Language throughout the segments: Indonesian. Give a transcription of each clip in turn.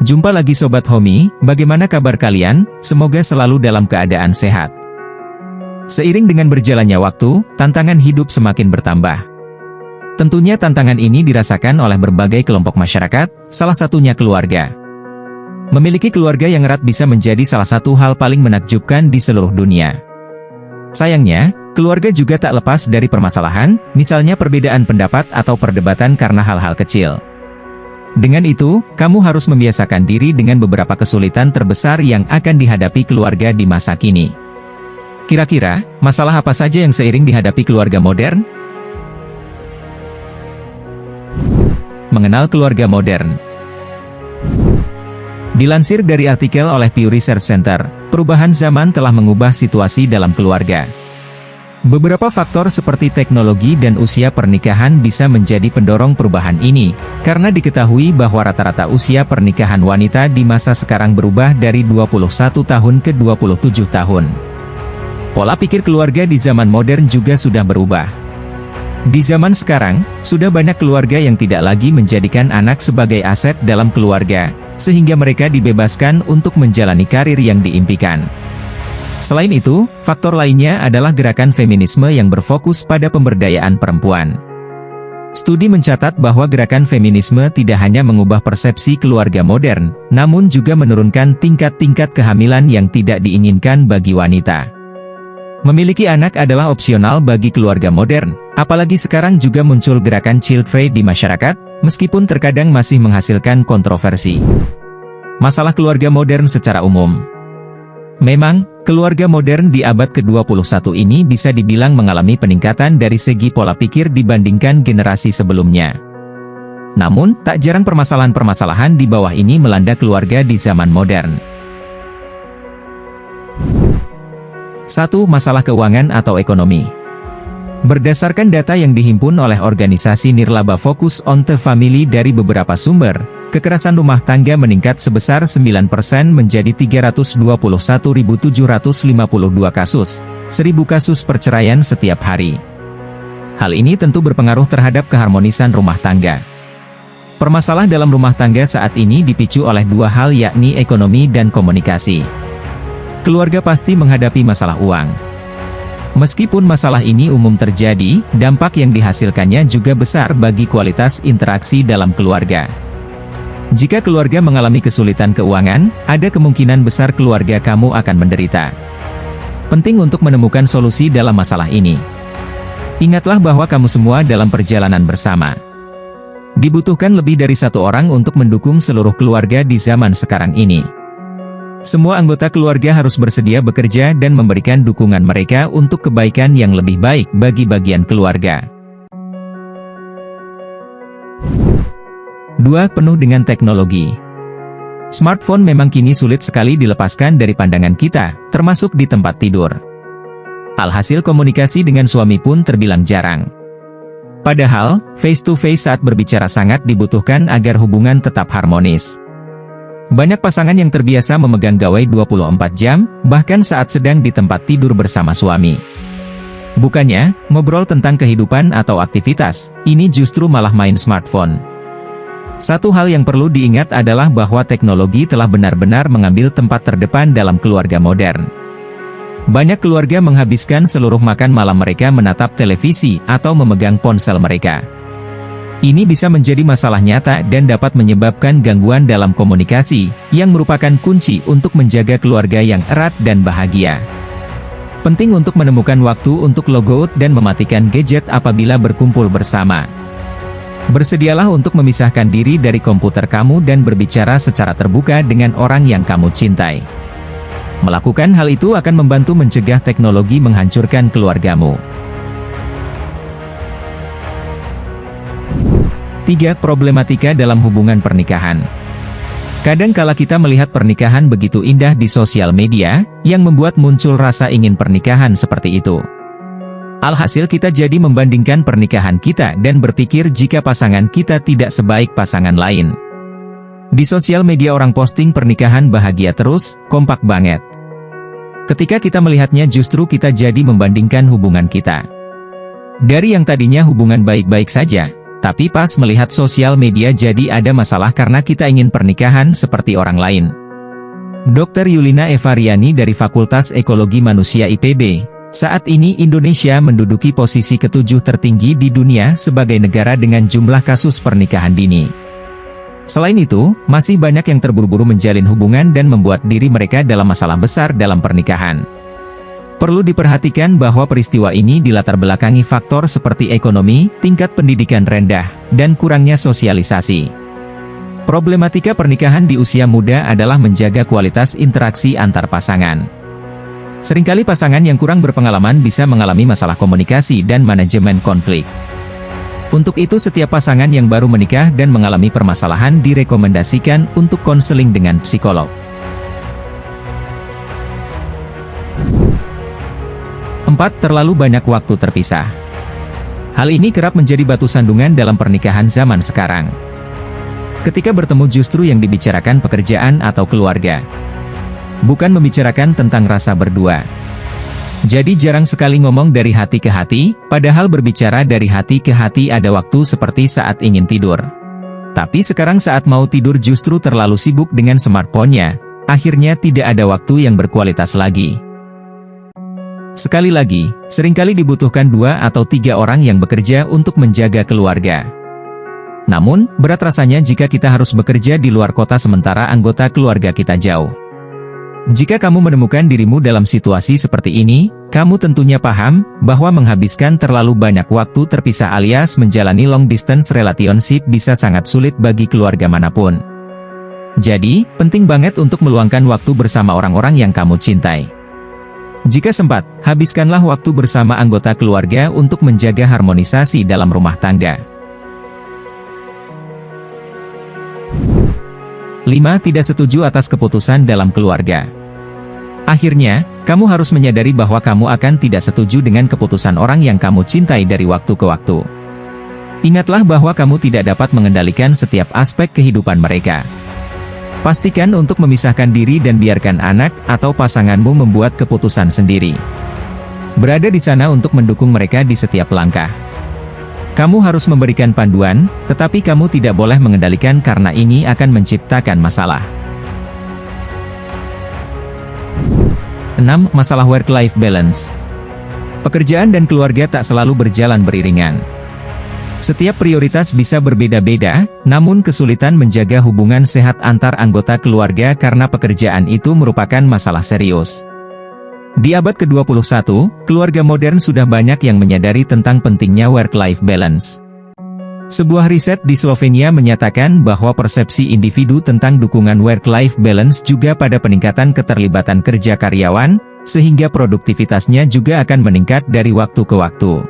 Jumpa lagi Sobat Homi, bagaimana kabar kalian? Semoga selalu dalam keadaan sehat. Seiring dengan berjalannya waktu, tantangan hidup semakin bertambah. Tentunya tantangan ini dirasakan oleh berbagai kelompok masyarakat, salah satunya keluarga. Memiliki keluarga yang erat bisa menjadi salah satu hal paling menakjubkan di seluruh dunia. Sayangnya, keluarga juga tak lepas dari permasalahan, misalnya perbedaan pendapat atau perdebatan karena hal-hal kecil. Dengan itu, kamu harus membiasakan diri dengan beberapa kesulitan terbesar yang akan dihadapi keluarga di masa kini. Kira-kira, masalah apa saja yang seiring dihadapi keluarga modern? Mengenal keluarga modern. Dilansir dari artikel oleh Pew Research Center, perubahan zaman telah mengubah situasi dalam keluarga. Beberapa faktor seperti teknologi dan usia pernikahan bisa menjadi pendorong perubahan ini, karena diketahui bahwa rata-rata usia pernikahan wanita di masa sekarang berubah dari 21 tahun ke 27 tahun. Pola pikir keluarga di zaman modern juga sudah berubah. Di zaman sekarang, sudah banyak keluarga yang tidak lagi menjadikan anak sebagai aset dalam keluarga, sehingga mereka dibebaskan untuk menjalani karir yang diimpikan. Selain itu, faktor lainnya adalah gerakan feminisme yang berfokus pada pemberdayaan perempuan. Studi mencatat bahwa gerakan feminisme tidak hanya mengubah persepsi keluarga modern, namun juga menurunkan tingkat-tingkat kehamilan yang tidak diinginkan bagi wanita. Memiliki anak adalah opsional bagi keluarga modern, apalagi sekarang juga muncul gerakan child-free di masyarakat, meskipun terkadang masih menghasilkan kontroversi. Masalah keluarga modern secara umum. Memang, keluarga modern di abad ke-21 ini bisa dibilang mengalami peningkatan dari segi pola pikir dibandingkan generasi sebelumnya. Namun, tak jarang permasalahan-permasalahan di bawah ini melanda keluarga di zaman modern. 1. Masalah keuangan atau ekonomi. Berdasarkan data yang dihimpun oleh organisasi nirlaba Focus on the Family dari beberapa sumber, kekerasan rumah tangga meningkat sebesar 9% menjadi 321.752 kasus, 1.000 kasus perceraian setiap hari. Hal ini tentu berpengaruh terhadap keharmonisan rumah tangga. Permasalahan dalam rumah tangga saat ini dipicu oleh dua hal yakni ekonomi dan komunikasi. Keluarga pasti menghadapi masalah uang. Meskipun masalah ini umum terjadi, dampak yang dihasilkannya juga besar bagi kualitas interaksi dalam keluarga. Jika keluarga mengalami kesulitan keuangan, ada kemungkinan besar keluarga kamu akan menderita. Penting untuk menemukan solusi dalam masalah ini. Ingatlah bahwa kamu semua dalam perjalanan bersama. Dibutuhkan lebih dari satu orang untuk mendukung seluruh keluarga di zaman sekarang ini. Semua anggota keluarga harus bersedia bekerja dan memberikan dukungan mereka untuk kebaikan yang lebih baik bagi bagian keluarga. 2. Penuh dengan teknologi. Smartphone memang kini sulit sekali dilepaskan dari pandangan kita, termasuk di tempat tidur. Alhasil komunikasi dengan suami pun terbilang jarang. Padahal, face-to-face saat berbicara sangat dibutuhkan agar hubungan tetap harmonis. Banyak pasangan yang terbiasa memegang gawai 24 jam, bahkan saat sedang di tempat tidur bersama suami. Bukannya, ngobrol tentang kehidupan atau aktivitas, ini justru malah main smartphone. Satu hal yang perlu diingat adalah bahwa teknologi telah benar-benar mengambil tempat terdepan dalam keluarga modern. Banyak keluarga menghabiskan seluruh makan malam mereka menatap televisi atau memegang ponsel mereka. Ini bisa menjadi masalah nyata dan dapat menyebabkan gangguan dalam komunikasi, yang merupakan kunci untuk menjaga keluarga yang erat dan bahagia. Penting untuk menemukan waktu untuk logout dan mematikan gadget apabila berkumpul bersama. Bersedialah untuk memisahkan diri dari komputer kamu dan berbicara secara terbuka dengan orang yang kamu cintai. Melakukan hal itu akan membantu mencegah teknologi menghancurkan keluargamu. 3. Problematika dalam hubungan pernikahan. Kadang kala kita melihat pernikahan begitu indah di sosial media, yang membuat muncul rasa ingin pernikahan seperti itu. Alhasil kita jadi membandingkan pernikahan kita dan berpikir jika pasangan kita tidak sebaik pasangan lain. Di sosial media orang posting pernikahan bahagia terus, kompak banget. Ketika kita melihatnya justru kita jadi membandingkan hubungan kita. Dari yang tadinya hubungan baik-baik saja, Tapi pas melihat sosial media jadi ada masalah karena kita ingin pernikahan seperti orang lain. Dr. Yulina Evariani dari Fakultas Ekologi Manusia IPB, saat ini Indonesia menduduki posisi ke-7 tertinggi di dunia sebagai negara dengan jumlah kasus pernikahan dini. Selain itu, masih banyak yang terburu-buru menjalin hubungan dan membuat diri mereka dalam masalah besar dalam pernikahan. Perlu diperhatikan bahwa peristiwa ini dilatar belakangi faktor seperti ekonomi, tingkat pendidikan rendah, dan kurangnya sosialisasi. Problematika pernikahan di usia muda adalah menjaga kualitas interaksi antar pasangan. Seringkali pasangan yang kurang berpengalaman bisa mengalami masalah komunikasi dan manajemen konflik. Untuk itu setiap pasangan yang baru menikah dan mengalami permasalahan direkomendasikan untuk konseling dengan psikolog. 4. Terlalu banyak waktu terpisah. Hal ini kerap menjadi batu sandungan dalam pernikahan zaman sekarang. Ketika bertemu justru yang dibicarakan pekerjaan atau keluarga. Bukan membicarakan tentang rasa berdua. Jadi jarang sekali ngomong dari hati ke hati, padahal berbicara dari hati ke hati ada waktu seperti saat ingin tidur. Tapi sekarang saat mau tidur justru terlalu sibuk dengan smartphone-nya, akhirnya tidak ada waktu yang berkualitas lagi. Sekali lagi, seringkali dibutuhkan 2 atau 3 orang yang bekerja untuk menjaga keluarga. Namun, berat rasanya jika kita harus bekerja di luar kota sementara anggota keluarga kita jauh. Jika kamu menemukan dirimu dalam situasi seperti ini, kamu tentunya paham bahwa menghabiskan terlalu banyak waktu terpisah alias menjalani long distance relationship bisa sangat sulit bagi keluarga manapun. Jadi, penting banget untuk meluangkan waktu bersama orang-orang yang kamu cintai. Jika sempat, habiskanlah waktu bersama anggota keluarga untuk menjaga harmonisasi dalam rumah tangga. 5. Tidak setuju atas keputusan dalam keluarga. Akhirnya, kamu harus menyadari bahwa kamu akan tidak setuju dengan keputusan orang yang kamu cintai dari waktu ke waktu. Ingatlah bahwa kamu tidak dapat mengendalikan setiap aspek kehidupan mereka. Pastikan untuk memisahkan diri dan biarkan anak atau pasanganmu membuat keputusan sendiri. Berada di sana untuk mendukung mereka di setiap langkah. Kamu harus memberikan panduan, tetapi kamu tidak boleh mengendalikan karena ini akan menciptakan masalah. 6. Masalah work-life balance. Pekerjaan dan keluarga tak selalu berjalan beriringan. Setiap prioritas bisa berbeda-beda, namun kesulitan menjaga hubungan sehat antar anggota keluarga karena pekerjaan itu merupakan masalah serius. Di abad ke-21, keluarga modern sudah banyak yang menyadari tentang pentingnya work-life balance. Sebuah riset di Slovenia menyatakan bahwa persepsi individu tentang dukungan work-life balance juga pada peningkatan keterlibatan kerja karyawan, sehingga produktivitasnya juga akan meningkat dari waktu ke waktu.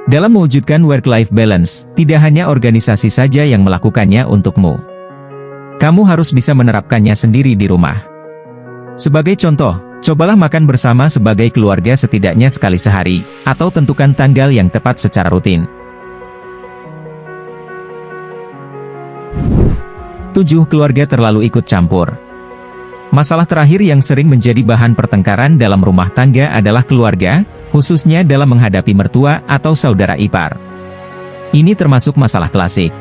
Dalam mewujudkan work-life balance, tidak hanya organisasi saja yang melakukannya untukmu. Kamu harus bisa menerapkannya sendiri di rumah. Sebagai contoh, cobalah makan bersama sebagai keluarga setidaknya sekali sehari, atau tentukan tanggal yang tepat secara rutin. 7. Keluarga terlalu ikut campur. Masalah terakhir yang sering menjadi bahan pertengkaran dalam rumah tangga adalah keluarga, khususnya dalam menghadapi mertua atau saudara ipar. Ini termasuk masalah klasik.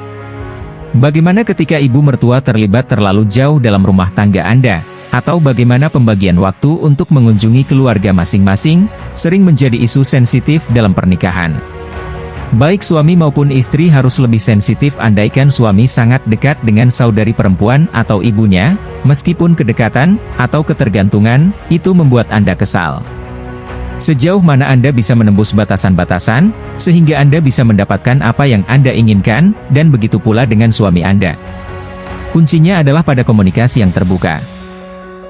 Bagaimana ketika ibu mertua terlibat terlalu jauh dalam rumah tangga Anda? Atau bagaimana pembagian waktu untuk mengunjungi keluarga masing-masing, sering menjadi isu sensitif dalam pernikahan. Baik suami maupun istri harus lebih sensitif andaikan suami sangat dekat dengan saudari perempuan atau ibunya, meskipun kedekatan atau ketergantungan, itu membuat Anda kesal. Sejauh mana Anda bisa menembus batasan-batasan, sehingga Anda bisa mendapatkan apa yang Anda inginkan, dan begitu pula dengan suami Anda. Kuncinya adalah pada komunikasi yang terbuka.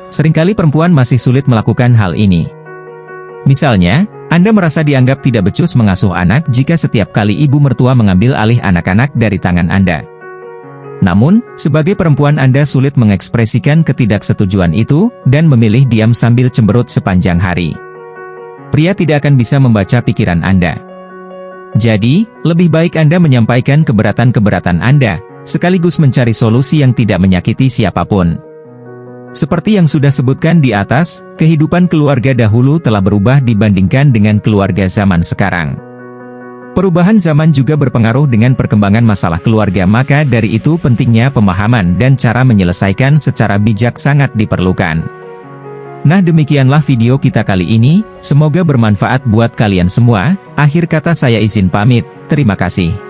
Seringkali perempuan masih sulit melakukan hal ini. Misalnya, Anda merasa dianggap tidak becus mengasuh anak jika setiap kali ibu mertua mengambil alih anak-anak dari tangan Anda. Namun, sebagai perempuan Anda sulit mengekspresikan ketidaksetujuan itu, dan memilih diam sambil cemberut sepanjang hari. Pria tidak akan bisa membaca pikiran Anda. Jadi, lebih baik Anda menyampaikan keberatan-keberatan Anda, sekaligus mencari solusi yang tidak menyakiti siapapun. Seperti yang sudah sebutkan di atas, kehidupan keluarga dahulu telah berubah dibandingkan dengan keluarga zaman sekarang. Perubahan zaman juga berpengaruh dengan perkembangan masalah keluarga, maka dari itu pentingnya pemahaman dan cara menyelesaikan secara bijak sangat diperlukan. Nah, demikianlah video kita kali ini, semoga bermanfaat buat kalian semua. Akhir kata saya izin pamit, terima kasih.